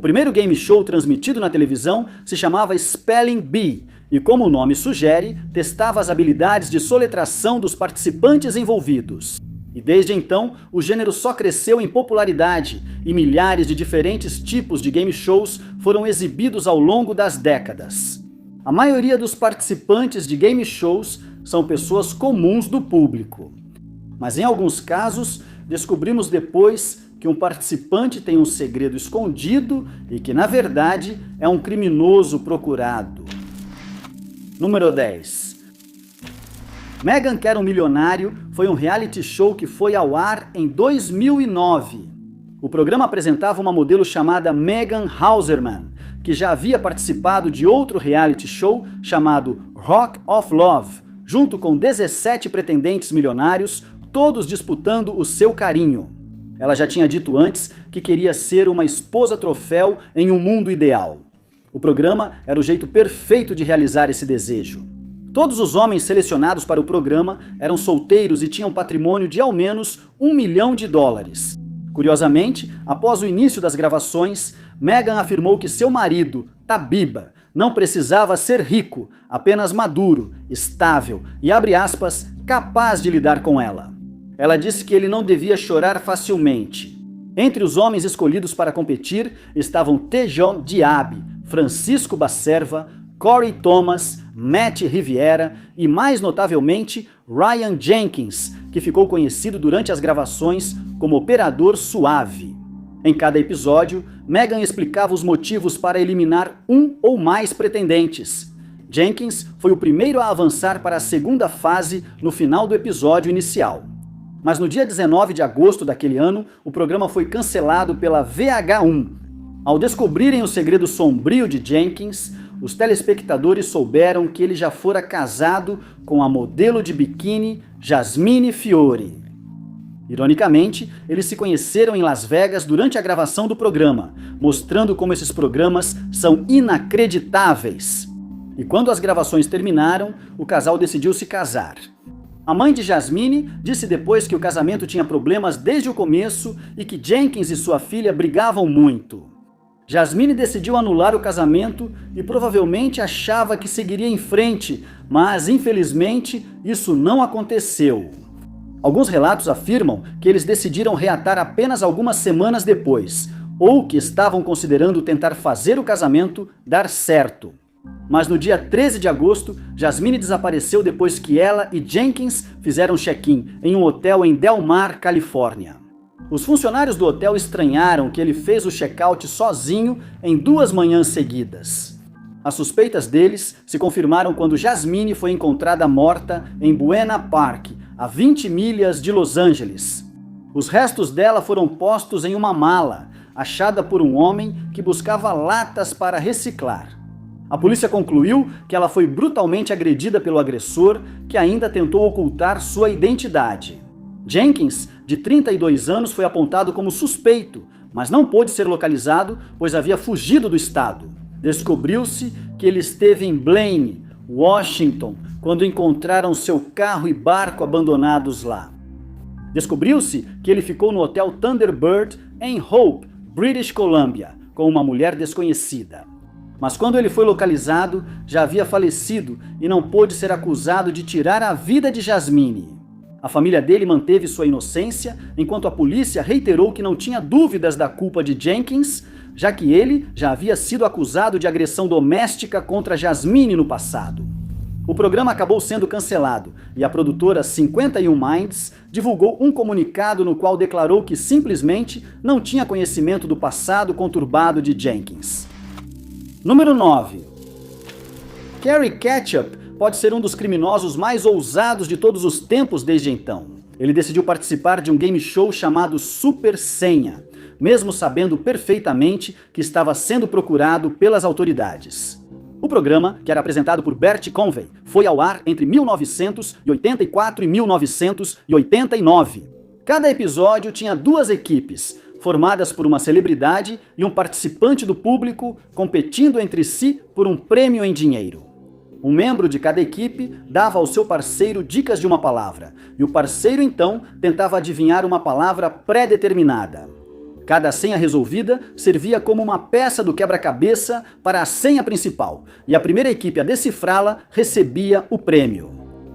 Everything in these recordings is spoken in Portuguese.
primeiro game show transmitido na televisão se chamava Spelling Bee e, como o nome sugere, testava as habilidades de soletração dos participantes envolvidos. E desde então, o gênero só cresceu em popularidade e milhares de diferentes tipos de game shows foram exibidos ao longo das décadas. A maioria dos participantes de game shows são pessoas comuns do público. Mas em alguns casos, descobrimos depois que um participante tem um segredo escondido e que, na verdade, é um criminoso procurado. Número 10. Megan Quer um Milionário foi um reality show que foi ao ar em 2009. O programa apresentava uma modelo chamada Megan Hauserman, que já havia participado de outro reality show chamado Rock of Love, junto com 17 pretendentes milionários, todos disputando o seu carinho. Ela já tinha dito antes que queria ser uma esposa troféu em um mundo ideal. O programa era o jeito perfeito de realizar esse desejo. Todos os homens selecionados para o programa eram solteiros e tinham patrimônio de ao menos $1 milhão. Curiosamente, após o início das gravações, Megan afirmou que seu marido, Tabiba, não precisava ser rico, apenas maduro, estável e, abre aspas, capaz de lidar com ela. Ela disse que ele não devia chorar facilmente. Entre os homens escolhidos para competir estavam Tejon Diaby, Francisco Bacerva, Corey Thomas, Matt Riviera e, mais notavelmente, Ryan Jenkins, que ficou conhecido durante as gravações como Operador Suave. Em cada episódio, Megan explicava os motivos para eliminar um ou mais pretendentes. Jenkins foi o primeiro a avançar para a segunda fase no final do episódio inicial. Mas no dia 19 de agosto daquele ano, o programa foi cancelado pela VH1. Ao descobrirem o segredo sombrio de Jenkins, os telespectadores souberam que ele já fora casado com a modelo de biquíni Jasmine Fiore. Ironicamente, eles se conheceram em Las Vegas durante a gravação do programa, mostrando como esses programas são inacreditáveis. E quando as gravações terminaram, o casal decidiu se casar. A mãe de Jasmine disse depois que o casamento tinha problemas desde o começo e que Jenkins e sua filha brigavam muito. Jasmine decidiu anular o casamento e provavelmente achava que seguiria em frente, mas infelizmente isso não aconteceu. Alguns relatos afirmam que eles decidiram reatar apenas algumas semanas depois, ou que estavam considerando tentar fazer o casamento dar certo. Mas no dia 13 de agosto, Jasmine desapareceu depois que ela e Jenkins fizeram check-in em um hotel em Del Mar, Califórnia. Os funcionários do hotel estranharam que ele fez o check-out sozinho em 2 manhãs seguidas. As suspeitas deles se confirmaram quando Jasmine foi encontrada morta em Buena Park, a 20 milhas de Los Angeles. Os restos dela foram postos em uma mala, achada por um homem que buscava latas para reciclar. A polícia concluiu que ela foi brutalmente agredida pelo agressor, que ainda tentou ocultar sua identidade. Jenkins, de 32 anos, foi apontado como suspeito, mas não pôde ser localizado, pois havia fugido do estado. Descobriu-se que ele esteve em Blaine, Washington, quando encontraram seu carro e barco abandonados lá. Descobriu-se que ele ficou no Hotel Thunderbird em Hope, British Columbia, com uma mulher desconhecida. Mas quando ele foi localizado, já havia falecido e não pôde ser acusado de tirar a vida de Jasmine. A família dele manteve sua inocência, enquanto a polícia reiterou que não tinha dúvidas da culpa de Jenkins, já que ele já havia sido acusado de agressão doméstica contra Jasmine no passado. O programa acabou sendo cancelado e a produtora 51 Minds divulgou um comunicado no qual declarou que simplesmente não tinha conhecimento do passado conturbado de Jenkins. Número 9. Carey Ketchup pode ser um dos criminosos mais ousados de todos os tempos desde então. Ele decidiu participar de um game show chamado Super Senha, mesmo sabendo perfeitamente que estava sendo procurado pelas autoridades. O programa, que era apresentado por Bert Convey, foi ao ar entre 1984 e 1989. Cada episódio tinha 2 equipes, formadas por uma celebridade e um participante do público, competindo entre si por um prêmio em dinheiro. Um membro de cada equipe dava ao seu parceiro dicas de uma palavra, e o parceiro então tentava adivinhar uma palavra pré-determinada. Cada senha resolvida servia como uma peça do quebra-cabeça para a senha principal, e a primeira equipe a decifrá-la recebia o prêmio.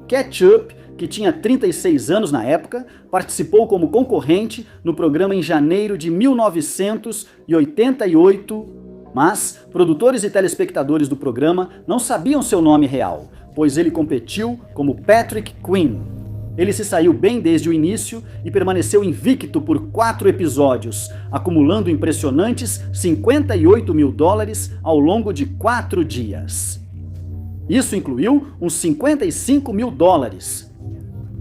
Ketchup, que tinha 36 anos na época, participou como concorrente no programa em janeiro de 1988, mas produtores e telespectadores do programa não sabiam seu nome real, pois ele competiu como Patrick Quinn. Ele se saiu bem desde o início e permaneceu invicto por 4 episódios, acumulando impressionantes $58 mil ao longo de 4 dias. Isso incluiu uns $55 mil.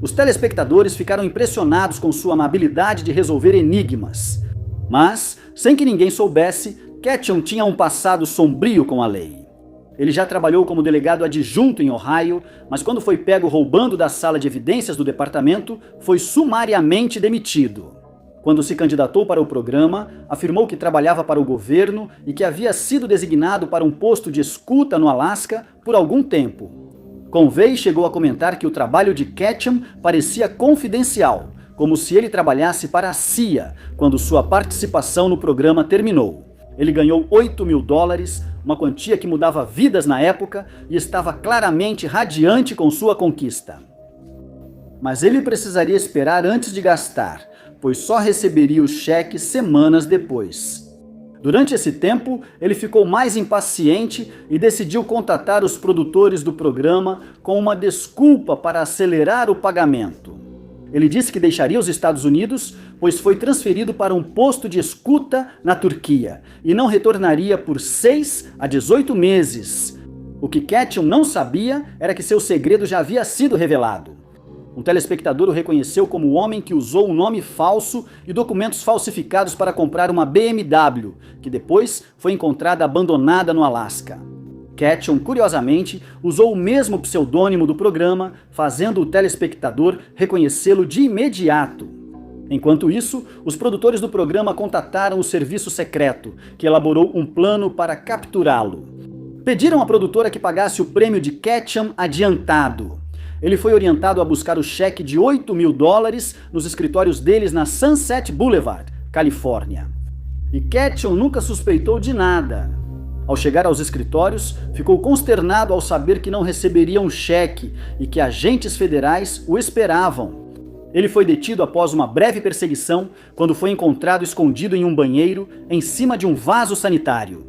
Os telespectadores ficaram impressionados com sua habilidade de resolver enigmas. Mas, sem que ninguém soubesse, Ketchum tinha um passado sombrio com a lei. Ele já trabalhou como delegado adjunto em Ohio, mas quando foi pego roubando da sala de evidências do departamento, foi sumariamente demitido. Quando se candidatou para o programa, afirmou que trabalhava para o governo e que havia sido designado para um posto de escuta no Alasca por algum tempo. Convey chegou a comentar que o trabalho de Ketchum parecia confidencial, como se ele trabalhasse para a CIA, quando sua participação no programa terminou. Ele ganhou $8 mil, uma quantia que mudava vidas na época, e estava claramente radiante com sua conquista. Mas ele precisaria esperar antes de gastar, pois só receberia o cheque semanas depois. Durante esse tempo, ele ficou mais impaciente e decidiu contatar os produtores do programa com uma desculpa para acelerar o pagamento. Ele disse que deixaria os Estados Unidos, pois foi transferido para um posto de escuta na Turquia e não retornaria por 6 a 18 meses. O que Ketchum não sabia era que seu segredo já havia sido revelado. Um telespectador o reconheceu como o homem que usou um nome falso e documentos falsificados para comprar uma BMW, que depois foi encontrada abandonada no Alasca. Ketchum, curiosamente, usou o mesmo pseudônimo do programa, fazendo o telespectador reconhecê-lo de imediato. Enquanto isso, os produtores do programa contataram o serviço secreto, que elaborou um plano para capturá-lo. Pediram à produtora que pagasse o prêmio de Ketchum adiantado. Ele foi orientado a buscar o cheque de $8 mil nos escritórios deles na Sunset Boulevard, Califórnia. E Ketchum nunca suspeitou de nada. Ao chegar aos escritórios, ficou consternado ao saber que não receberia um cheque e que agentes federais o esperavam. Ele foi detido após uma breve perseguição, quando foi encontrado escondido em um banheiro, em cima de um vaso sanitário.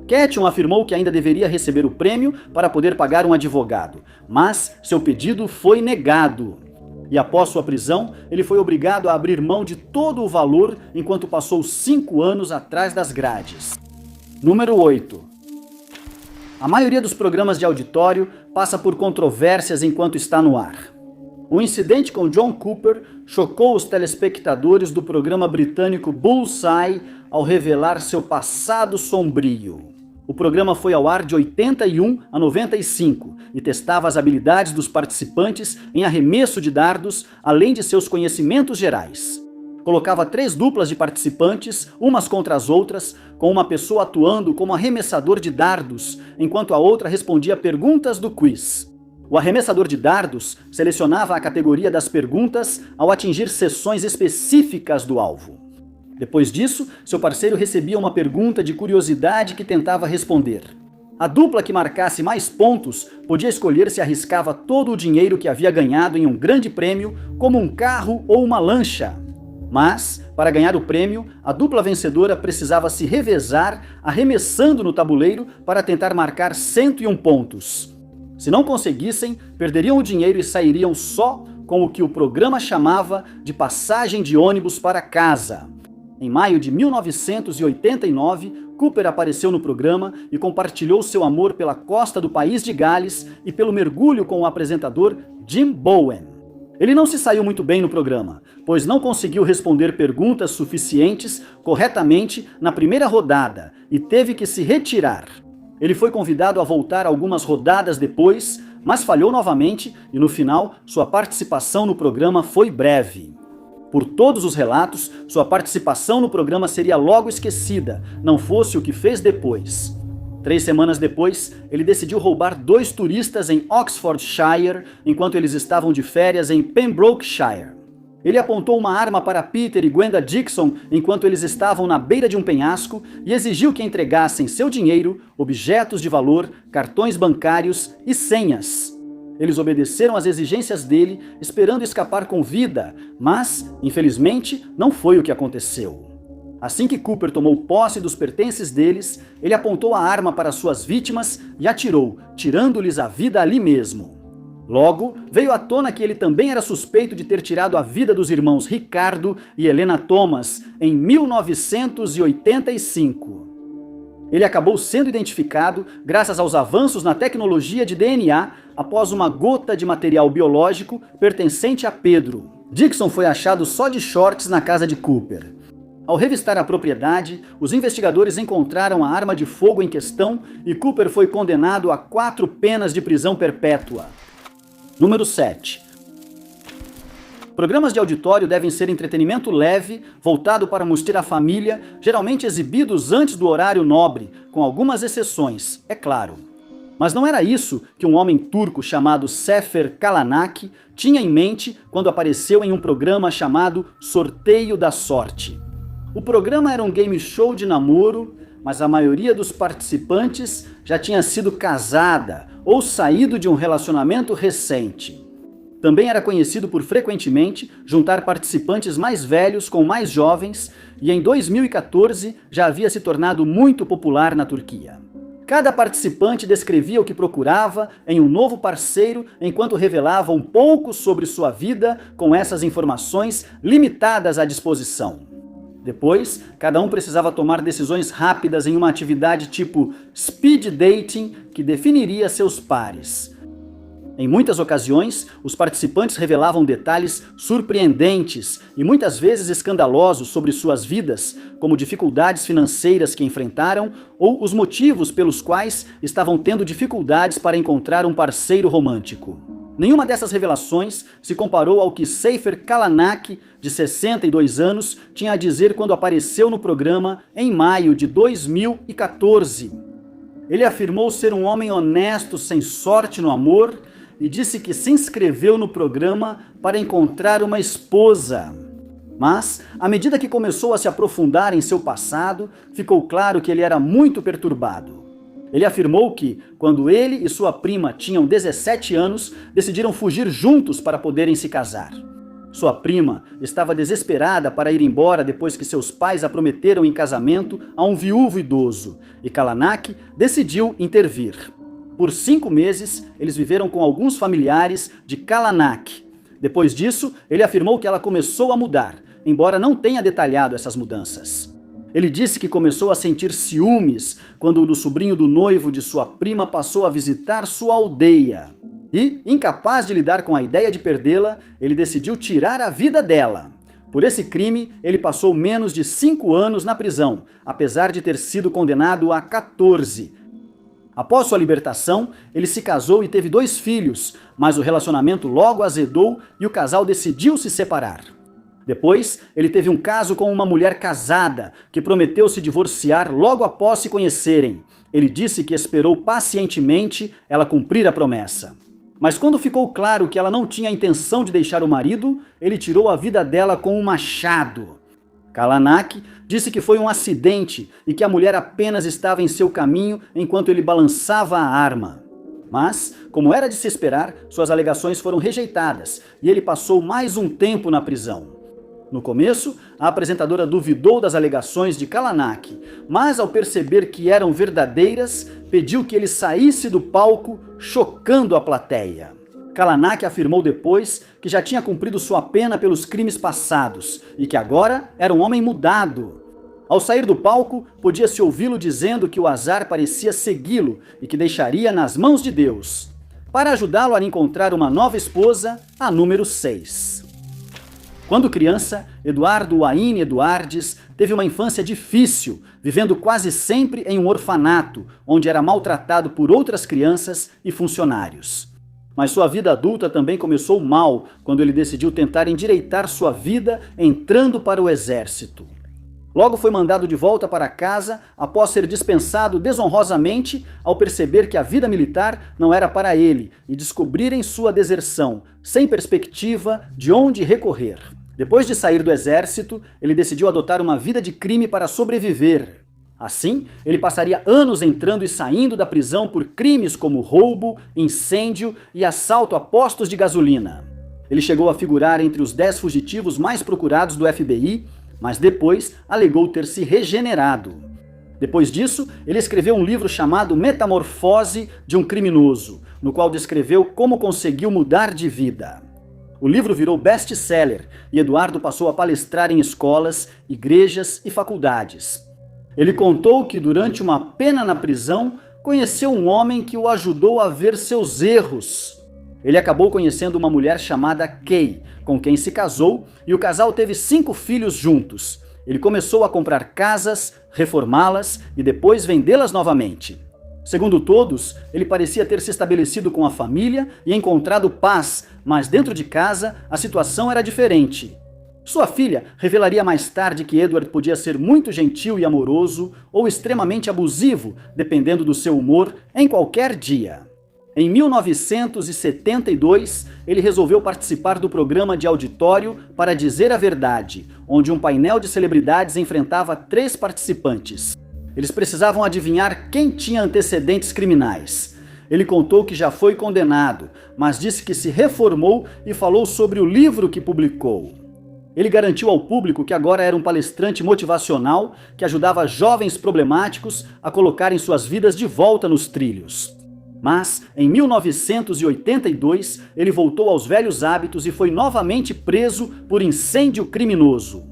Ketchum afirmou que ainda deveria receber o prêmio para poder pagar um advogado, mas seu pedido foi negado. E após sua prisão, ele foi obrigado a abrir mão de todo o valor enquanto passou 5 anos atrás das grades. Número 8. A maioria dos programas de auditório passa por controvérsias enquanto está no ar. O incidente com John Cooper chocou os telespectadores do programa britânico Bullseye ao revelar seu passado sombrio. O programa foi ao ar de 81 a 95 e testava as habilidades dos participantes em arremesso de dardos, além de seus conhecimentos gerais. Colocava 3 duplas de participantes, umas contra as outras, com uma pessoa atuando como arremessador de dardos, enquanto a outra respondia perguntas do quiz. O arremessador de dardos selecionava a categoria das perguntas ao atingir seções específicas do alvo. Depois disso, seu parceiro recebia uma pergunta de curiosidade que tentava responder. A dupla que marcasse mais pontos podia escolher se arriscava todo o dinheiro que havia ganhado em um grande prêmio, como um carro ou uma lancha. Mas, para ganhar o prêmio, a dupla vencedora precisava se revezar arremessando no tabuleiro para tentar marcar 101 pontos. Se não conseguissem, perderiam o dinheiro e sairiam só com o que o programa chamava de passagem de ônibus para casa. Em maio de 1989, Cooper apareceu no programa e compartilhou seu amor pela costa do país de Gales e pelo mergulho com o apresentador Jim Bowen. Ele não se saiu muito bem no programa, pois não conseguiu responder perguntas suficientes corretamente na primeira rodada e teve que se retirar. Ele foi convidado a voltar algumas rodadas depois, mas falhou novamente e no final sua participação no programa foi breve. Por todos os relatos, sua participação no programa seria logo esquecida, não fosse o que fez depois. 3 semanas depois, ele decidiu roubar 2 turistas em Oxfordshire, enquanto eles estavam de férias em Pembrokeshire. Ele apontou uma arma para Peter e Gwenda Dixon enquanto eles estavam na beira de um penhasco e exigiu que entregassem seu dinheiro, objetos de valor, cartões bancários e senhas. Eles obedeceram às exigências dele, esperando escapar com vida, mas, infelizmente, não foi o que aconteceu. Assim que Cooper tomou posse dos pertences deles, ele apontou a arma para suas vítimas e atirou, tirando-lhes a vida ali mesmo. Logo, veio à tona que ele também era suspeito de ter tirado a vida dos irmãos Ricardo e Helena Thomas em 1985. Ele acabou sendo identificado graças aos avanços na tecnologia de DNA após uma gota de material biológico pertencente a Pedro. Dixon foi achado só de shorts na casa de Cooper. Ao revistar a propriedade, os investigadores encontraram a arma de fogo em questão e Cooper foi condenado a 4 penas de prisão perpétua. Número 7. Programas de auditório devem ser entretenimento leve, voltado para mostrar a família, geralmente exibidos antes do horário nobre, com algumas exceções, é claro. Mas não era isso que um homem turco chamado Sefer Kalanak tinha em mente quando apareceu em um programa chamado Sorteio da Sorte. O programa era um game show de namoro, mas a maioria dos participantes já tinha sido casada ou saído de um relacionamento recente. Também era conhecido por frequentemente juntar participantes mais velhos com mais jovens e em 2014 já havia se tornado muito popular na Turquia. Cada participante descrevia o que procurava em um novo parceiro enquanto revelava um pouco sobre sua vida com essas informações limitadas à disposição. Depois, cada um precisava tomar decisões rápidas em uma atividade tipo speed dating que definiria seus pares. Em muitas ocasiões, os participantes revelavam detalhes surpreendentes e muitas vezes escandalosos sobre suas vidas, como dificuldades financeiras que enfrentaram ou os motivos pelos quais estavam tendo dificuldades para encontrar um parceiro romântico. Nenhuma dessas revelações se comparou ao que Sefer Kalanak, de 62 anos, tinha a dizer quando apareceu no programa em maio de 2014. Ele afirmou ser um homem honesto, sem sorte no amor, e disse que se inscreveu no programa para encontrar uma esposa. Mas, à medida que começou a se aprofundar em seu passado, ficou claro que ele era muito perturbado. Ele afirmou que, quando ele e sua prima tinham 17 anos, decidiram fugir juntos para poderem se casar. Sua prima estava desesperada para ir embora depois que seus pais a prometeram em casamento a um viúvo idoso, e Kalanak decidiu intervir. Por 5 meses, eles viveram com alguns familiares de Kalanak. Depois disso, ele afirmou que ela começou a mudar, embora não tenha detalhado essas mudanças. Ele disse que começou a sentir ciúmes quando o sobrinho do noivo de sua prima passou a visitar sua aldeia. E, incapaz de lidar com a ideia de perdê-la, ele decidiu tirar a vida dela. Por esse crime, ele passou menos de 5 anos na prisão, apesar de ter sido condenado a 14. Após sua libertação, ele se casou e teve 2 filhos, mas o relacionamento logo azedou e o casal decidiu se separar. Depois, ele teve um caso com uma mulher casada, que prometeu se divorciar logo após se conhecerem. Ele disse que esperou pacientemente ela cumprir a promessa. Mas quando ficou claro que ela não tinha a intenção de deixar o marido, ele tirou a vida dela com um machado. Kalanak disse que foi um acidente e que a mulher apenas estava em seu caminho enquanto ele balançava a arma. Mas, como era de se esperar, suas alegações foram rejeitadas e ele passou mais um tempo na prisão. No começo, a apresentadora duvidou das alegações de Kalanak, mas ao perceber que eram verdadeiras, pediu que ele saísse do palco, chocando a plateia. Kalanak afirmou depois que já tinha cumprido sua pena pelos crimes passados e que agora era um homem mudado. Ao sair do palco, podia-se ouvi-lo dizendo que o azar parecia segui-lo e que deixaria nas mãos de Deus, para ajudá-lo a encontrar uma nova esposa, a número 6. Quando criança, Eduardo Waine Eduardes teve uma infância difícil, vivendo quase sempre em um orfanato, onde era maltratado por outras crianças e funcionários. Mas sua vida adulta também começou mal, quando ele decidiu tentar endireitar sua vida entrando para o exército. Logo foi mandado de volta para casa após ser dispensado desonrosamente ao perceber que a vida militar não era para ele e descobrirem sua deserção, sem perspectiva de onde recorrer. Depois de sair do exército, ele decidiu adotar uma vida de crime para sobreviver. Assim, ele passaria anos entrando e saindo da prisão por crimes como roubo, incêndio e assalto a postos de gasolina. Ele chegou a figurar entre os 10 fugitivos mais procurados do FBI, mas depois alegou ter se regenerado. Depois disso, ele escreveu um livro chamado Metamorfose de um Criminoso, no qual descreveu como conseguiu mudar de vida. O livro virou best-seller e Eduardo passou a palestrar em escolas, igrejas e faculdades. Ele contou que durante uma pena na prisão, conheceu um homem que o ajudou a ver seus erros. Ele acabou conhecendo uma mulher chamada Kay, com quem se casou, e o casal teve 5 filhos juntos. Ele começou a comprar casas, reformá-las e depois vendê-las novamente. Segundo todos, ele parecia ter se estabelecido com a família e encontrado paz, mas dentro de casa a situação era diferente. Sua filha revelaria mais tarde que Edward podia ser muito gentil e amoroso ou extremamente abusivo, dependendo do seu humor, em qualquer dia. Em 1972, ele resolveu participar do programa de auditório Para Dizer a Verdade, onde um painel de celebridades enfrentava 3 participantes. Eles precisavam adivinhar quem tinha antecedentes criminais. Ele contou que já foi condenado, mas disse que se reformou e falou sobre o livro que publicou. Ele garantiu ao público que agora era um palestrante motivacional que ajudava jovens problemáticos a colocarem suas vidas de volta nos trilhos. Mas, em 1982, ele voltou aos velhos hábitos e foi novamente preso por incêndio criminoso.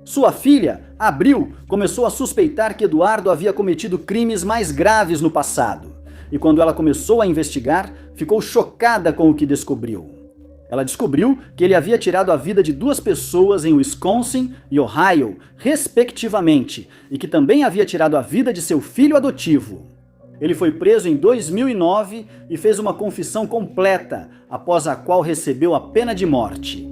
Sua filha, Abril, começou a suspeitar que Eduardo havia cometido crimes mais graves no passado. E quando ela começou a investigar, ficou chocada com o que descobriu. Ela descobriu que ele havia tirado a vida de 2 pessoas em Wisconsin e Ohio, respectivamente, e que também havia tirado a vida de seu filho adotivo. Ele foi preso em 2009 e fez uma confissão completa, após a qual recebeu a pena de morte.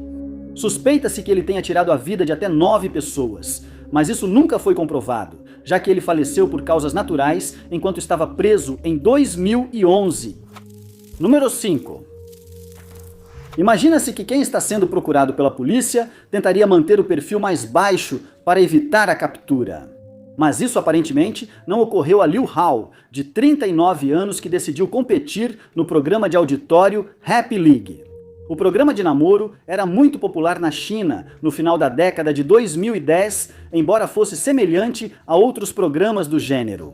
Suspeita-se que ele tenha tirado a vida de até 9 pessoas, mas isso nunca foi comprovado, já que ele faleceu por causas naturais enquanto estava preso em 2011. Número 5. Imagina-se que quem está sendo procurado pela polícia tentaria manter o perfil mais baixo para evitar a captura. Mas isso aparentemente não ocorreu a Liu Hao, de 39 anos, que decidiu competir no programa de auditório Happy League. O programa de namoro era muito popular na China no final da década de 2010, embora fosse semelhante a outros programas do gênero.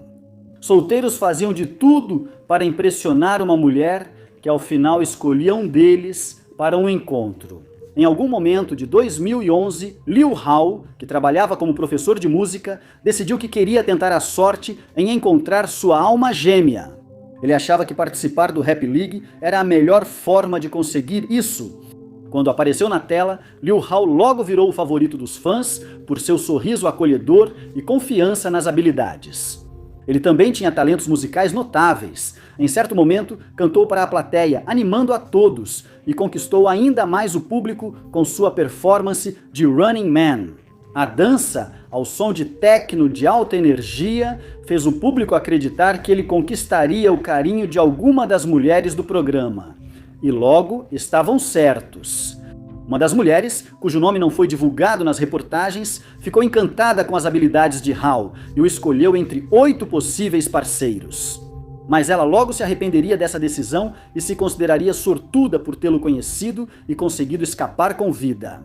Solteiros faziam de tudo para impressionar uma mulher que ao final escolhia um deles para um encontro. Em algum momento de 2011, Liu Hao, que trabalhava como professor de música, decidiu que queria tentar a sorte em encontrar sua alma gêmea. Ele achava que participar do Happy League era a melhor forma de conseguir isso. Quando apareceu na tela, Liu Hao logo virou o favorito dos fãs por seu sorriso acolhedor e confiança nas habilidades. Ele também tinha talentos musicais notáveis. Em certo momento, cantou para a plateia, animando a todos, e conquistou ainda mais o público com sua performance de Running Man. A dança, ao som de techno de alta energia, fez o público acreditar que ele conquistaria o carinho de alguma das mulheres do programa. E logo estavam certos. Uma das mulheres, cujo nome não foi divulgado nas reportagens, ficou encantada com as habilidades de Hao e o escolheu entre 8 possíveis parceiros. Mas ela logo se arrependeria dessa decisão e se consideraria sortuda por tê-lo conhecido e conseguido escapar com vida.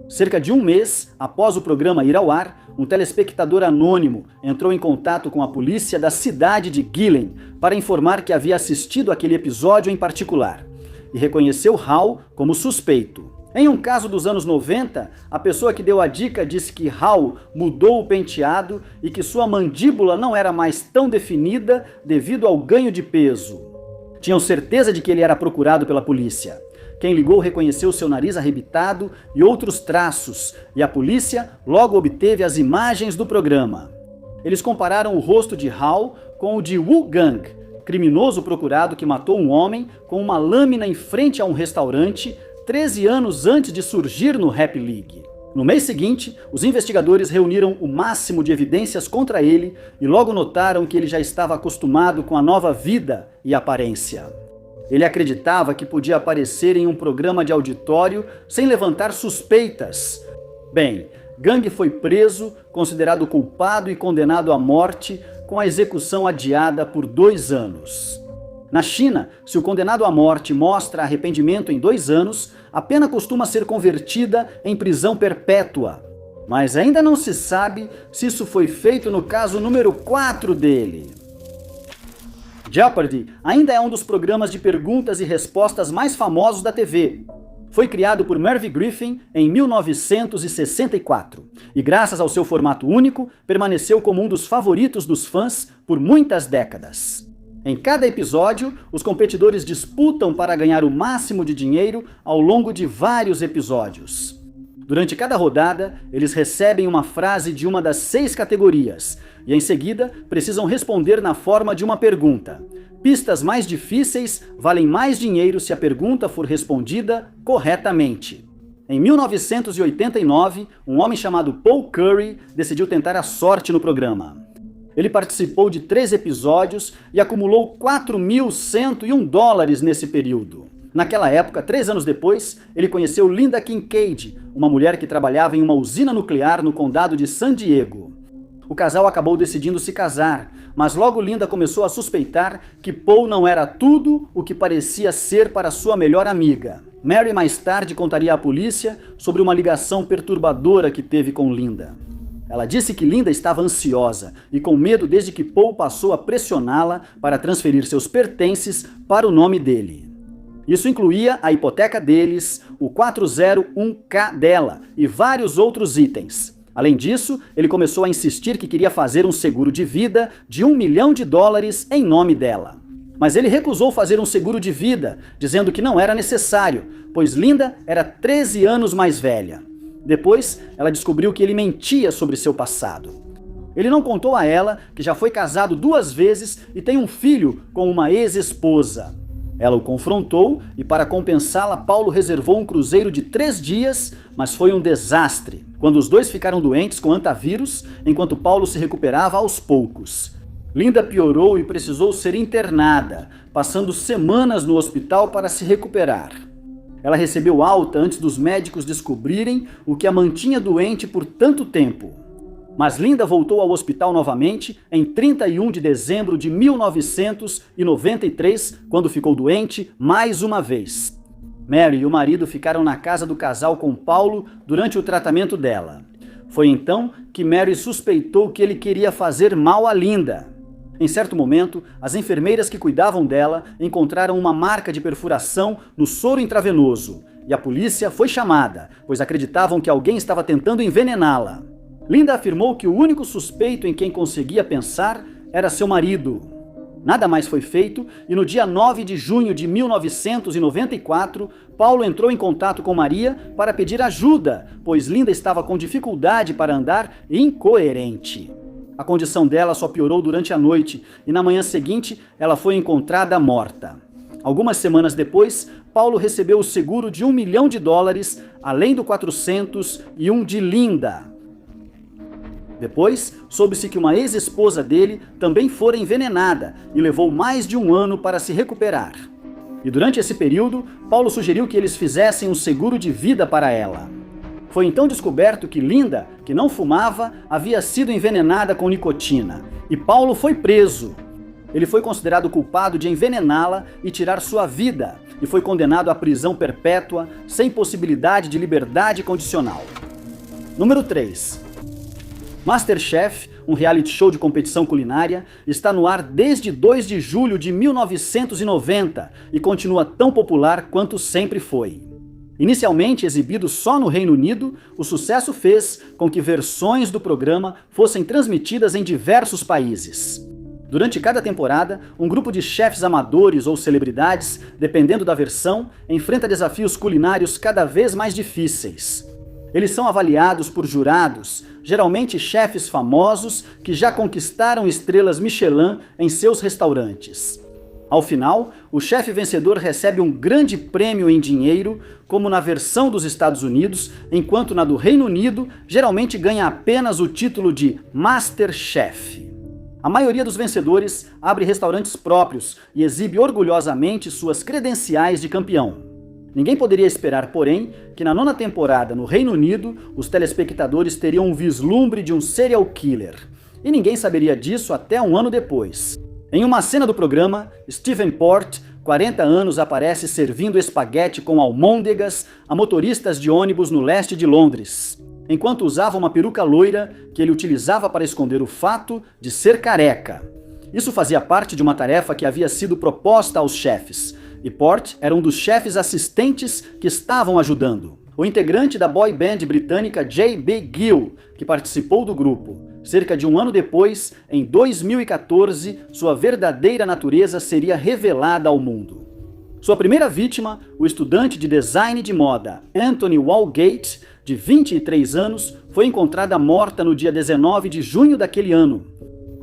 Cerca de um mês após o programa ir ao ar, um telespectador anônimo entrou em contato com a polícia da cidade de Guilin para informar que havia assistido aquele episódio em particular e reconheceu Hao como suspeito. Em um caso dos anos 90, a pessoa que deu a dica disse que Hao mudou o penteado e que sua mandíbula não era mais tão definida devido ao ganho de peso. Tinham certeza de que ele era procurado pela polícia. Quem ligou reconheceu seu nariz arrebitado e outros traços, e a polícia logo obteve as imagens do programa. Eles compararam o rosto de Hao com o de Wu Gang, criminoso procurado que matou um homem com uma lâmina em frente a um restaurante 13 anos antes de surgir no Happy League. No mês seguinte, os investigadores reuniram o máximo de evidências contra ele e logo notaram que ele já estava acostumado com a nova vida e aparência. Ele acreditava que podia aparecer em um programa de auditório sem levantar suspeitas. Bem, Gang foi preso, considerado culpado e condenado à morte, com a execução adiada por 2 anos. Na China, se o condenado à morte mostra arrependimento em 2 anos, a pena costuma ser convertida em prisão perpétua. Mas ainda não se sabe se isso foi feito no caso número 4 dele. Jeopardy ainda é um dos programas de perguntas e respostas mais famosos da TV. Foi criado por Merv Griffin em 1964 e, graças ao seu formato único, permaneceu como um dos favoritos dos fãs por muitas décadas. Em cada episódio, os competidores disputam para ganhar o máximo de dinheiro ao longo de vários episódios. Durante cada rodada, eles recebem uma frase de uma das 6 categorias e, em seguida, precisam responder na forma de uma pergunta. Pistas mais difíceis valem mais dinheiro se a pergunta for respondida corretamente. Em 1989, um homem chamado Paul Curry decidiu tentar a sorte no programa. Ele participou de 3 episódios e acumulou $4.101 nesse período. Naquela época, 3 anos depois, ele conheceu Linda Kincaid, uma mulher que trabalhava em uma usina nuclear no condado de San Diego. O casal acabou decidindo se casar, mas logo Linda começou a suspeitar que Paul não era tudo o que parecia ser para sua melhor amiga. Mary mais tarde contaria à polícia sobre uma ligação perturbadora que teve com Linda. Ela disse que Linda estava ansiosa e com medo desde que Paul passou a pressioná-la para transferir seus pertences para o nome dele. Isso incluía a hipoteca deles, o 401k dela e vários outros itens. Além disso, ele começou a insistir que queria fazer um seguro de vida de $1 milhão em nome dela. Mas ele recusou fazer um seguro de vida, dizendo que não era necessário, pois Linda era 13 anos mais velha. Depois, ela descobriu que ele mentia sobre seu passado. Ele não contou a ela que já foi casado 2 vezes e tem um filho com uma ex-esposa. Ela o confrontou e, para compensá-la, Paulo reservou um cruzeiro de 3 dias, mas foi um desastre, quando os dois ficaram doentes com antavírus, enquanto Paulo se recuperava aos poucos. Linda piorou e precisou ser internada, passando semanas no hospital para se recuperar. Ela recebeu alta antes dos médicos descobrirem o que a mantinha doente por tanto tempo. Mas Linda voltou ao hospital novamente em 31 de dezembro de 1993, quando ficou doente mais uma vez. Mary e o marido ficaram na casa do casal com Paulo durante o tratamento dela. Foi então que Mary suspeitou que ele queria fazer mal a Linda. Em certo momento, as enfermeiras que cuidavam dela encontraram uma marca de perfuração no soro intravenoso e a polícia foi chamada, pois acreditavam que alguém estava tentando envenená-la. Linda afirmou que o único suspeito em quem conseguia pensar era seu marido. Nada mais foi feito e no dia 9 de junho de 1994, Paulo entrou em contato com Maria para pedir ajuda, pois Linda estava com dificuldade para andar e incoerente. A condição dela só piorou durante a noite e na manhã seguinte ela foi encontrada morta. Algumas semanas depois, Paulo recebeu o seguro de $1 milhão, além do 401 de Linda. Depois, soube-se que uma ex-esposa dele também fora envenenada e levou mais de 1 ano para se recuperar. E durante esse período, Paulo sugeriu que eles fizessem um seguro de vida para ela. Foi então descoberto que Linda, que não fumava, havia sido envenenada com nicotina, e Paulo foi preso. Ele foi considerado culpado de envenená-la e tirar sua vida, e foi condenado à prisão perpétua, sem possibilidade de liberdade condicional. Número 3. MasterChef, um reality show de competição culinária, está no ar desde 2 de julho de 1990 e continua tão popular quanto sempre foi. Inicialmente exibido só no Reino Unido, o sucesso fez com que versões do programa fossem transmitidas em diversos países. Durante cada temporada, um grupo de chefes amadores ou celebridades, dependendo da versão, enfrenta desafios culinários cada vez mais difíceis. Eles são avaliados por jurados, geralmente chefes famosos que já conquistaram estrelas Michelin em seus restaurantes. Ao final, o chefe vencedor recebe um grande prêmio em dinheiro, como na versão dos Estados Unidos, enquanto na do Reino Unido geralmente ganha apenas o título de Master Chef. A maioria dos vencedores abre restaurantes próprios e exibe orgulhosamente suas credenciais de campeão. Ninguém poderia esperar, porém, que na 9ª temporada no Reino Unido, os telespectadores teriam um vislumbre de um serial killer. E ninguém saberia disso até um ano depois. Em uma cena do programa, Stephen Port, 40 anos, aparece servindo espaguete com almôndegas a motoristas de ônibus no leste de Londres, enquanto usava uma peruca loira que ele utilizava para esconder o fato de ser careca. Isso fazia parte de uma tarefa que havia sido proposta aos chefes, e Port era um dos chefes assistentes que estavam ajudando. O integrante da boy band britânica J.B. Gill, que participou do grupo. Cerca de um ano depois, em 2014, sua verdadeira natureza seria revelada ao mundo. Sua primeira vítima, o estudante de design de moda Anthony Walgate, de 23 anos, foi encontrada morta no dia 19 de junho daquele ano.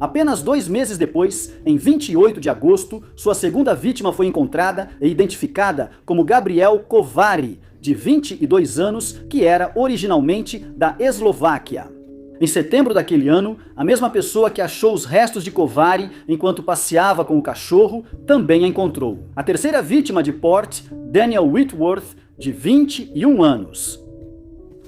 Apenas 2 meses depois, em 28 de agosto, sua segunda vítima foi encontrada e identificada como Gabriel Kovári, de 22 anos, que era originalmente da Eslováquia. Em setembro daquele ano, a mesma pessoa que achou os restos de Kovári enquanto passeava com o cachorro também a encontrou. A terceira vítima de Port, Daniel Whitworth, de 21 anos.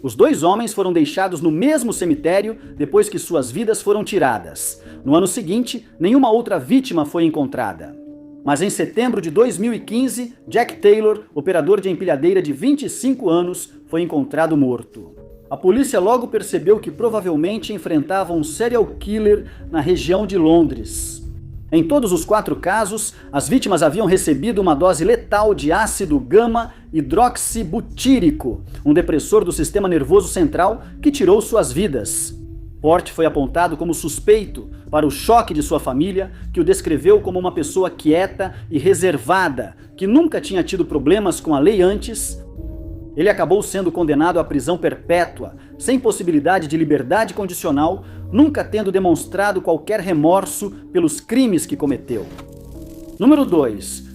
Os 2 homens foram deixados no mesmo cemitério depois que suas vidas foram tiradas. No ano seguinte, nenhuma outra vítima foi encontrada. Mas em setembro de 2015, Jack Taylor, operador de empilhadeira de 25 anos, foi encontrado morto. A polícia logo percebeu que provavelmente enfrentava um serial killer na região de Londres. Em todos os 4 casos, as vítimas haviam recebido uma dose letal de ácido gama-hidroxibutírico, um depressor do sistema nervoso central que tirou suas vidas. Port foi apontado como suspeito para o choque de sua família, que o descreveu como uma pessoa quieta e reservada, que nunca tinha tido problemas com a lei antes. Ele acabou sendo condenado à prisão perpétua, sem possibilidade de liberdade condicional, nunca tendo demonstrado qualquer remorso pelos crimes que cometeu. Número 2.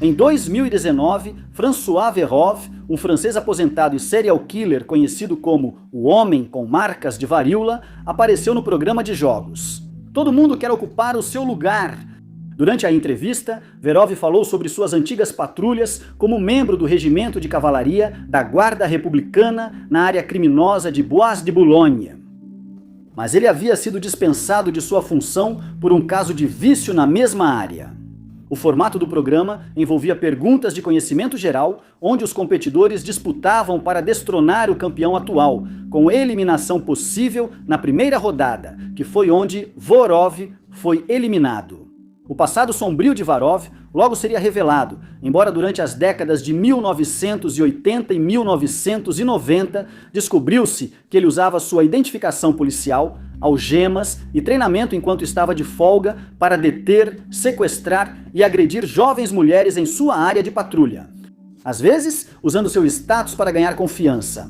Em 2019, François Verhoeven, um francês aposentado e serial killer conhecido como o Homem com Marcas de Varíola, apareceu no programa de jogos. Todo mundo quer ocupar o seu lugar. Durante a entrevista, Verhoeven falou sobre suas antigas patrulhas como membro do regimento de cavalaria da Guarda Republicana na área criminosa de Bois de Boulogne. Mas ele havia sido dispensado de sua função por um caso de vício na mesma área. O formato do programa envolvia perguntas de conhecimento geral, onde os competidores disputavam para destronar o campeão atual, com eliminação possível na primeira rodada, que foi onde Vorov foi eliminado. O passado sombrio de Varov logo seria revelado, embora durante as décadas de 1980 e 1990 descobriu-se que ele usava sua identificação policial, algemas e treinamento enquanto estava de folga para deter, sequestrar e agredir jovens mulheres em sua área de patrulha. Às vezes, usando seu status para ganhar confiança.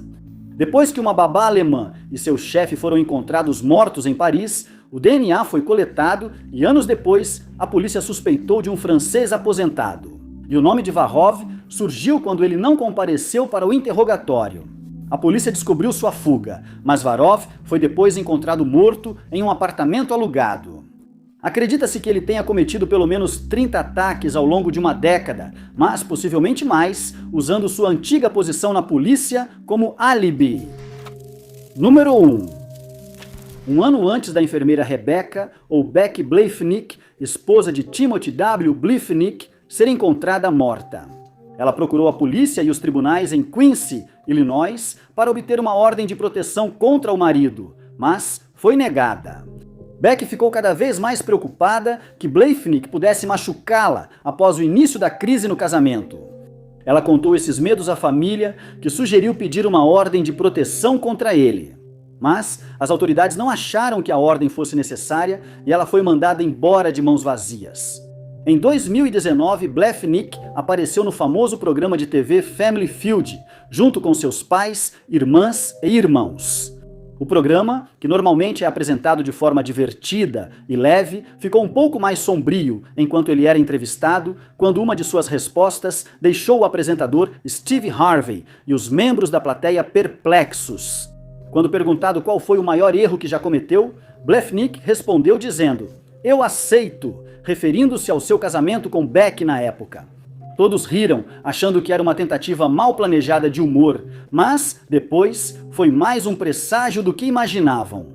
Depois que uma babá alemã e seu chefe foram encontrados mortos em Paris, o DNA foi coletado e anos depois a polícia suspeitou de um francês aposentado. E o nome de Varrov surgiu quando ele não compareceu para o interrogatório. A polícia descobriu sua fuga, mas Varrov foi depois encontrado morto em um apartamento alugado. Acredita-se que ele tenha cometido pelo menos 30 ataques ao longo de uma década, mas possivelmente mais, usando sua antiga posição na polícia como álibi. Número 1. Um ano antes da enfermeira Rebecca, ou Becky Bleifnick, esposa de Timothy W. Bleifnick, ser encontrada morta. Ela procurou a polícia e os tribunais em Quincy, Illinois, para obter uma ordem de proteção contra o marido, mas foi negada. Becky ficou cada vez mais preocupada que Bleifnick pudesse machucá-la após o início da crise no casamento. Ela contou esses medos à família, que sugeriu pedir uma ordem de proteção contra ele. Mas as autoridades não acharam que a ordem fosse necessária e ela foi mandada embora de mãos vazias. Em 2019, Bleifnick apareceu no famoso programa de TV Family Feud, junto com seus pais, irmãs e irmãos. O programa, que normalmente é apresentado de forma divertida e leve, ficou um pouco mais sombrio enquanto ele era entrevistado, quando uma de suas respostas deixou o apresentador Steve Harvey e os membros da plateia perplexos. Quando perguntado qual foi o maior erro que já cometeu, Blefnik respondeu dizendo: "Eu aceito", referindo-se ao seu casamento com Beck na época. Todos riram, achando que era uma tentativa mal planejada de humor, mas, depois, foi mais um presságio do que imaginavam.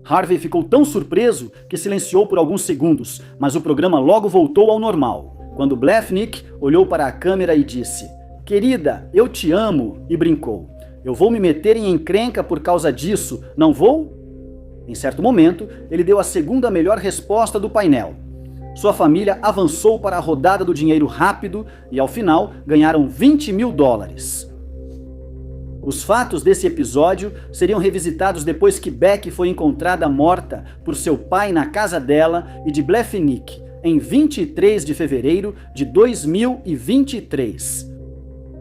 Harvey ficou tão surpreso que silenciou por alguns segundos, mas o programa logo voltou ao normal. Quando Blefnik olhou para a câmera e disse: "Querida, eu te amo", e brincou: "Eu vou me meter em encrenca por causa disso, não vou?" Em certo momento, ele deu a segunda melhor resposta do painel. Sua família avançou para a rodada do dinheiro rápido e, ao final, ganharam $20 mil. Os fatos desse episódio seriam revisitados depois que Beck foi encontrada morta por seu pai na casa dela e de Blefnik, em 23 de fevereiro de 2023.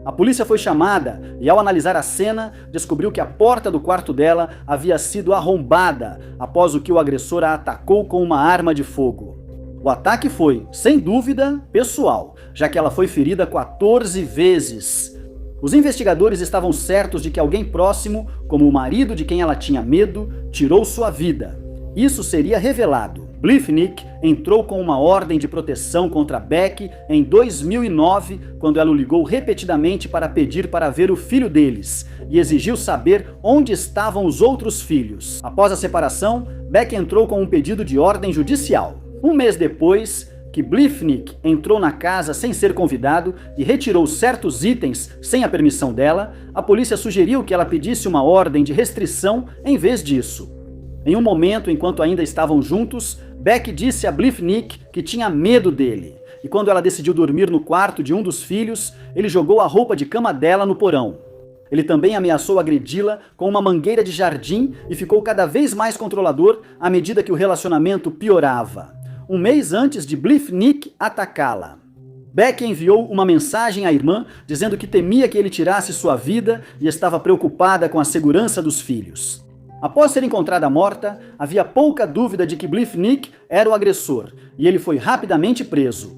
A polícia foi chamada e, ao analisar a cena, descobriu que a porta do quarto dela havia sido arrombada após o que o agressor a atacou com uma arma de fogo. O ataque foi, sem dúvida, pessoal, já que ela foi ferida 14 vezes. Os investigadores estavam certos de que alguém próximo, como o marido de quem ela tinha medo, tirou sua vida. Isso seria revelado. Blefnik entrou com uma ordem de proteção contra Beck em 2009, quando ela o ligou repetidamente para pedir para ver o filho deles, e exigiu saber onde estavam os outros filhos. Após a separação, Beck entrou com um pedido de ordem judicial. Um mês depois, que Blefnik entrou na casa sem ser convidado e retirou certos itens sem a permissão dela, a polícia sugeriu que ela pedisse uma ordem de restrição em vez disso. Em um momento, enquanto ainda estavam juntos, Beck disse a Blefnik que tinha medo dele, e quando ela decidiu dormir no quarto de um dos filhos, ele jogou a roupa de cama dela no porão. Ele também ameaçou agredi-la com uma mangueira de jardim e ficou cada vez mais controlador à medida que o relacionamento piorava. Um mês antes de Blefnik atacá-la, Beck enviou uma mensagem à irmã dizendo que temia que ele tirasse sua vida e estava preocupada com a segurança dos filhos. Após ser encontrada morta, havia pouca dúvida de que Blefnik era o agressor e ele foi rapidamente preso.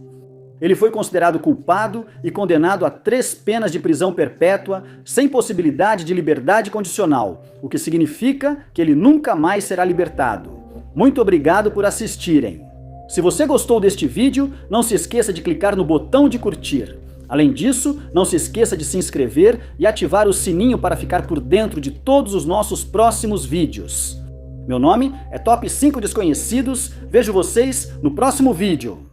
Ele foi considerado culpado e condenado a 3 penas de prisão perpétua sem possibilidade de liberdade condicional, o que significa que ele nunca mais será libertado. Muito obrigado por assistirem. Se você gostou deste vídeo, não se esqueça de clicar no botão de curtir. Além disso, não se esqueça de se inscrever e ativar o sininho para ficar por dentro de todos os nossos próximos vídeos. Meu nome é Top 5 Desconhecidos, vejo vocês no próximo vídeo.